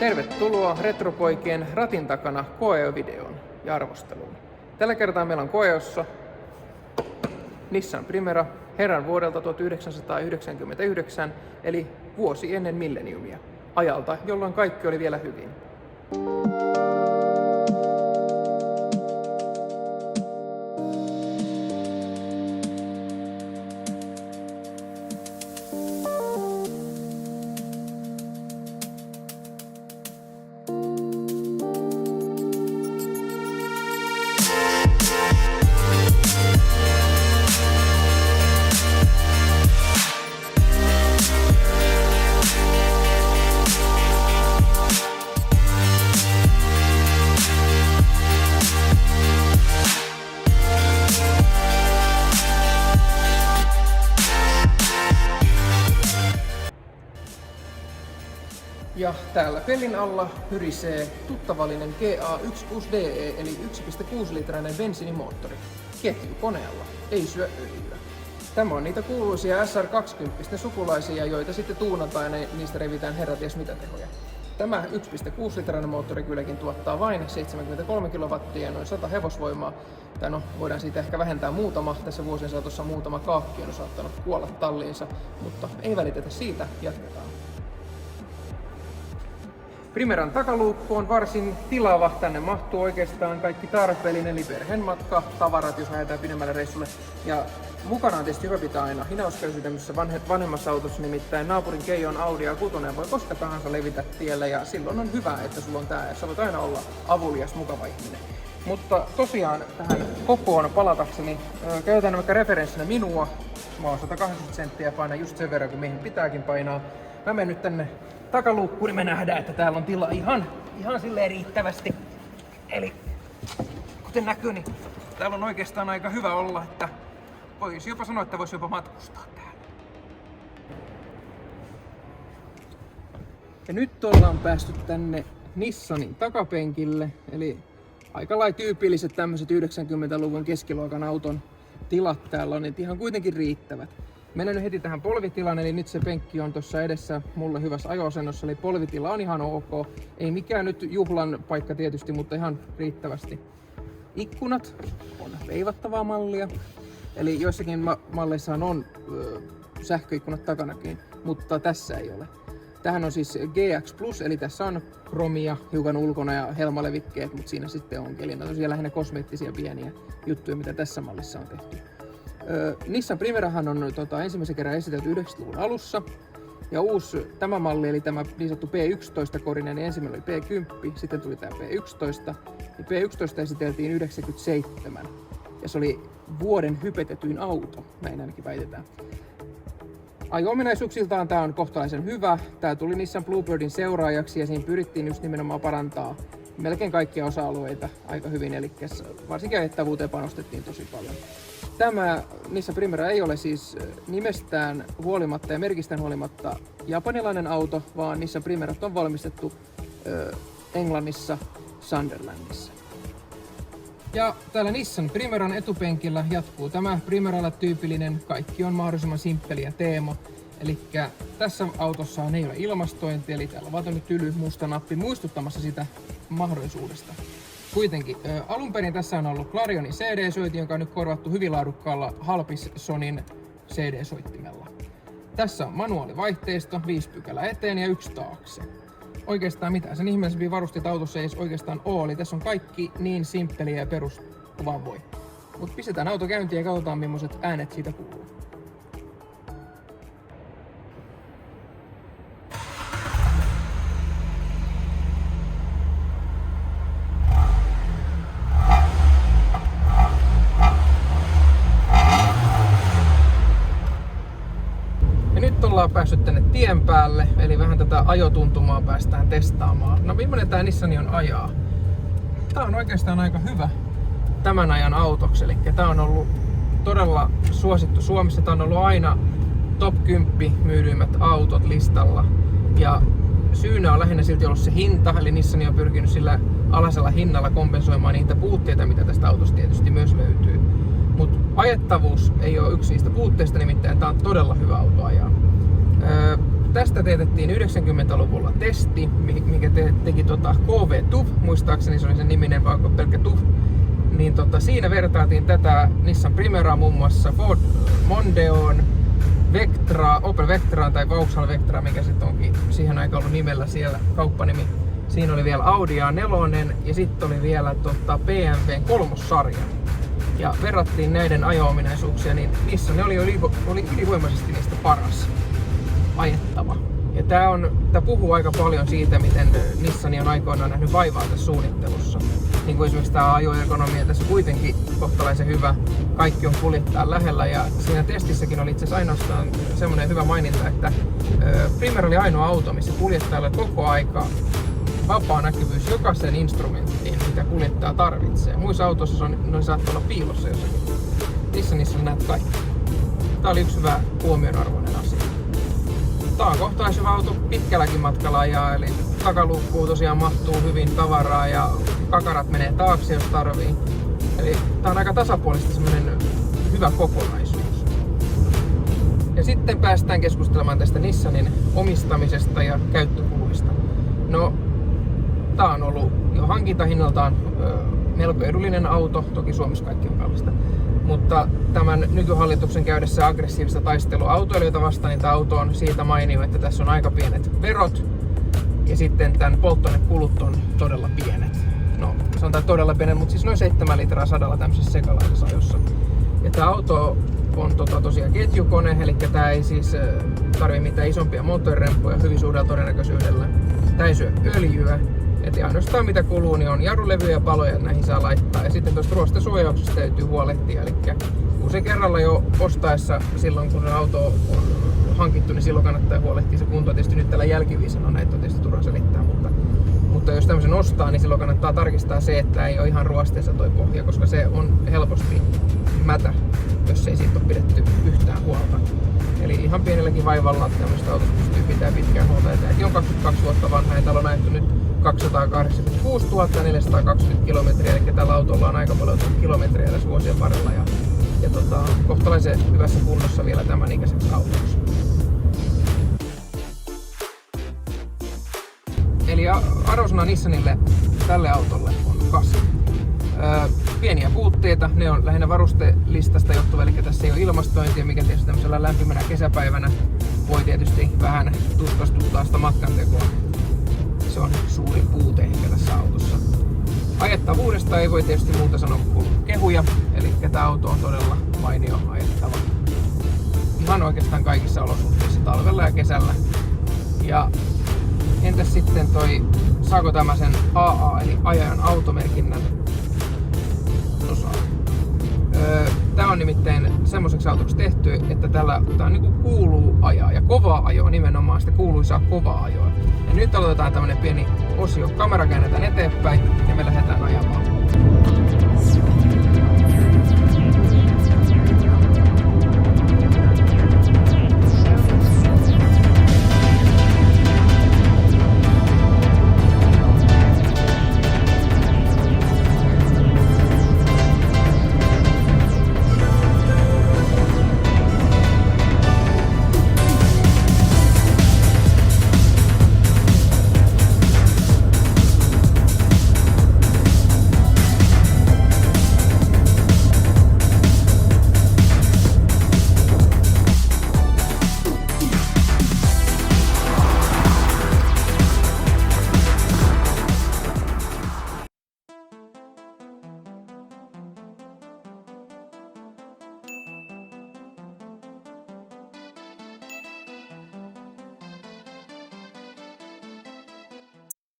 Tervetuloa Retropoikien ratin takana koevideon ja arvosteluun. Tällä kertaa meillä on koeossa Nissan Primera herran vuodelta 1999, eli vuosi ennen milleniumia, ajalta, jolloin kaikki oli vielä hyvin. Ja täällä pelin alla hyrisee tuttavallinen GA16DE eli 1,6-litrainen bensiinimoottori ketjukoneella, ei syö öljyä. Tämä on niitä kuuluisia SR20 sukulaisia, joita sitten tuunataan ja niistä revitään herraties mitä tehoja. Tämä 1,6-litrainen moottori kylläkin tuottaa vain 73 kW ja noin 100 hevosvoimaa. Tai no, voidaan siitä ehkä vähentää muutama. Tässä vuosien saatossa muutama kaakki on saattanut kuolla talliinsa, mutta ei välitetä siitä, jatketaan. Primeran takaluukku on varsin tilava. Tänne mahtuu oikeastaan kaikki tarpeellinen, eli perheenmatka, tavarat, jos lähdetään pidemmälle reissulle. Ja mukana on tietysti hyvä pitää aina hinausköysyydessä vanhemmassa autossa, nimittäin naapurin Keijon Audi A6 voi koska tahansa levitä tielle, ja silloin on hyvä, että sulla on tää, ja sä voit aina olla avulias, mukava ihminen. Mutta tosiaan tähän kokoon palatakseni, käytän vaikka referenssinä minua. Mä oon 180 senttiä, painan just sen verran, kun mihin pitääkin painaa. Mä menen nyt tänne takaluukkuun, niin me nähdään, että täällä on tila ihan silleen riittävästi. Eli kuten näkyy, niin täällä on oikeastaan aika hyvä olla, että voisi jopa sanoa, että voisi jopa matkustaa täällä. Ja nyt ollaan päästy tänne Nissanin takapenkille, eli aika lailla tyypilliset tämmöiset 90-luvun keskiluokan auton tilat täällä on, niin ihan kuitenkin riittävät. Mennään nyt heti tähän polvitilaan, eli nyt se penkki on tuossa edessä mulle hyvässä ajo-asennossa, eli polvitila on ihan ok. Ei mikään nyt juhlan paikka tietysti, mutta ihan riittävästi. Ikkunat on veivattavaa mallia, eli joissakin malleissa on sähköikkunat takanakin, mutta tässä ei ole. Tähän on siis GX Plus, eli tässä on kromia hiukan ulkona ja helmalevikkeet, mutta siinä sitten on kelina. Tosiaan lähinnä kosmeettisia pieniä juttuja, mitä tässä mallissa on tehty. Nissan Primerahan on ensimmäisen kerran esitelty 90-luvun alussa, ja tämä malli, eli tämä niin sanottu P11-korinen, niin ensimmäinen oli P10, sitten tuli tämä P11, ja P11 esiteltiin 97, ja se oli vuoden hypetetyin auto, näin ainakin väitetään. Ajo-ominaisuuksiltaan tämä on kohtalaisen hyvä. Tämä tuli Nissan Bluebirdin seuraajaksi, ja siinä pyrittiin just nimenomaan parantaa melkein kaikkia osa-alueita aika hyvin, eli varsinkin ajettavuuteen panostettiin tosi paljon. Tämä Nissan Primera ei ole siis nimestään huolimatta ja merkistään huolimatta japanilainen auto, vaan Nissan Primerat on valmistettu Englannissa, Sunderlandissa. Ja täällä Nissan Primeran etupenkillä jatkuu tämä Primeralle tyypillinen kaikki on mahdollisimman simppeliä teema. Eli tässä autossa ei ole ilmastointia, eli täällä on vaan tyly musta nappi muistuttamassa sitä mahdollisuudesta. Kuitenkin alun perin tässä on ollut Clarionin CD-soitin, joka on nyt korvattu hyvin laadukkaalla Halpis-Sonin CD-soittimella. Tässä on manuaalivaihteisto, 5 pykälää eteen ja 1 taakse. Oikeastaan mitään sen ihmeellisempiä varusteita autossa ei oikeastaan ole, eli tässä on kaikki niin simppeliä ja peruskuvan voi. Mutta pistetään auto käyntiin ja katsotaan millaiset äänet siitä kuuluu. Ollaan päässyt tänne tien päälle, eli vähän tätä ajotuntumaa päästään testaamaan. No millainen tää Nissani on ajaa? Tää on oikeastaan aika hyvä tämän ajan autoksi, eli tää on ollut todella suosittu Suomessa. Tää on ollut aina top 10 myydyimmät autot listalla. Ja syynä on lähinnä silti ollut se hinta, eli Nissani on pyrkinyt sillä alhaisella hinnalla kompensoimaan niitä puutteita, mitä tästä autosta tietysti myös löytyy. Mutta ajettavuus ei ole yksi niistä puutteista, nimittäin tää on todella hyvä auto ajaa. tästä teetettiin 90-luvulla testi, mikä teki KV TUV, muistaakseni se oli sen niminen, vai pelkkä TUV. Niin siinä vertaatiin tätä Nissan Primeraa muun muassa Ford Mondeoon, Vectra, Opel Vectraan tai Vauxhall Vectra, mikä sitten onkin siihen aikaan ollut nimellä siellä kauppanimi. Siinä oli vielä Audi A4 ja sitten oli vielä BMW 3-sarja. Ja verrattiin näiden ajo-ominaisuuksia, niin Nissan oli ylivoimaisesti niistä paras ajettava. Ja tää puhuu aika paljon siitä, miten Nissan on aikoinaan nähnyt vaivaa tässä suunnittelussa. Niin kuin esimerkiksi tää ajoergonomia tässä kuitenkin kohtalaisen hyvä. Kaikki on kuljettaa lähellä ja siinä testissäkin oli itse asiassa ainoastaan semmoinen hyvä maininta, että Primera oli ainoa auto, missä kuljettajalle koko aika vapaa näkyvyys jokaisen instrumenttiin, mitä kuljettaja tarvitsee. Muissa autoissa ne saattaa olla piilossa jossakin. Nissanissa näet kaikki. Tää oli yksi hyvä huomionarvoinen asia. Tää on kohtalaisen hyvä auto pitkälläkin matkalla ajaa, eli takaluukkuun tosiaan mahtuu hyvin tavaraa ja kakarat menee taakse jos tarvii. Eli tää on aika tasapuolisesti semmonen hyvä kokonaisuus. Ja sitten päästään keskustelemaan tästä Nissanin omistamisesta ja käyttökuluista. No, tää on ollut jo hankintahinnaltaan melko edullinen auto, toki Suomessa kaikki on kallista. Mutta tämän nykyhallituksen käydessä aggressiivista taistelua autoilijoita vastaan, niin tämä auto on siitä mainio, että tässä on aika pienet verot. Ja sitten tämän polttoainekulut on todella pienet. No, sanotaan todella pienet, mutta siis noin 7 litraa 100 tämmöisessä sekalaisessa ajossa. Ja tämä auto on tosiaan ketjukone, eli tämä ei siis tarvitse mitään isompia moottoriremppuja hyvin suurella todennäköisyydellä. Tämä ei syö öljyä. Eli ainoastaan mitä kuluu, niin on jarrulevyjä ja paloja, näihin saa laittaa. Ja sitten tuosta ruostasuojauksesta täytyy huolehtia. Eli kun se kerralla jo ostaessa silloin, kun auto on hankittu, niin silloin kannattaa huolehtia se kunto. Tietysti nyt tällä jälkiviisana näitä on tietysti turha selittää, mutta jos tämmöisen ostaa, niin silloin kannattaa tarkistaa se, että ei ole ihan ruosteessa toi pohja, koska se on helposti mätä, jos ei siitä ole pidetty yhtään huolta. Eli ihan pienelläkin vaivalla tämmöistä autosta pystyy pitämään pitkään huolta. Ja tämäkin on 22 vuotta vanha ja täällä on ajettu nyt 286 420 kilometriä, eli tällä autolla on aika paljon kilometriä tässä vuosien varrella ja kohtalaisen hyvässä kunnossa vielä tämän ikäiseksi autoksi. Eli arvosana Nissanille tälle autolle on 8. Pieniä puutteita, ne on lähinnä varustelistasta johtuva, eli tässä ei ole ilmastointia, mikä tietysti tämmöisellä lämpimänä kesäpäivänä voi tietysti vähän tuskastuttaa sitä matkantekoa. Se on suurin puute ehkä tässä autossa. Ajettavuudesta ei voi tietysti muuta sanoa kuin kehuja, eli tämä auto on todella mainio ajettava. Ihan oikeastaan kaikissa olosuhteissa talvella ja kesällä. Ja entäs sitten saako tämä sen AA eli ajajan automerkinnän? No saa. Tää on nimittäin semmoiseksi autoksi tehty, että tää niinku kuuluu ajaa ja kovaa ajoa nimenomaan, sitä kuuluisaa kovaa ajoa. Ja nyt aloitetaan tämmönen pieni osio, kamera käännetään eteenpäin ja me lähdetään ajamaan.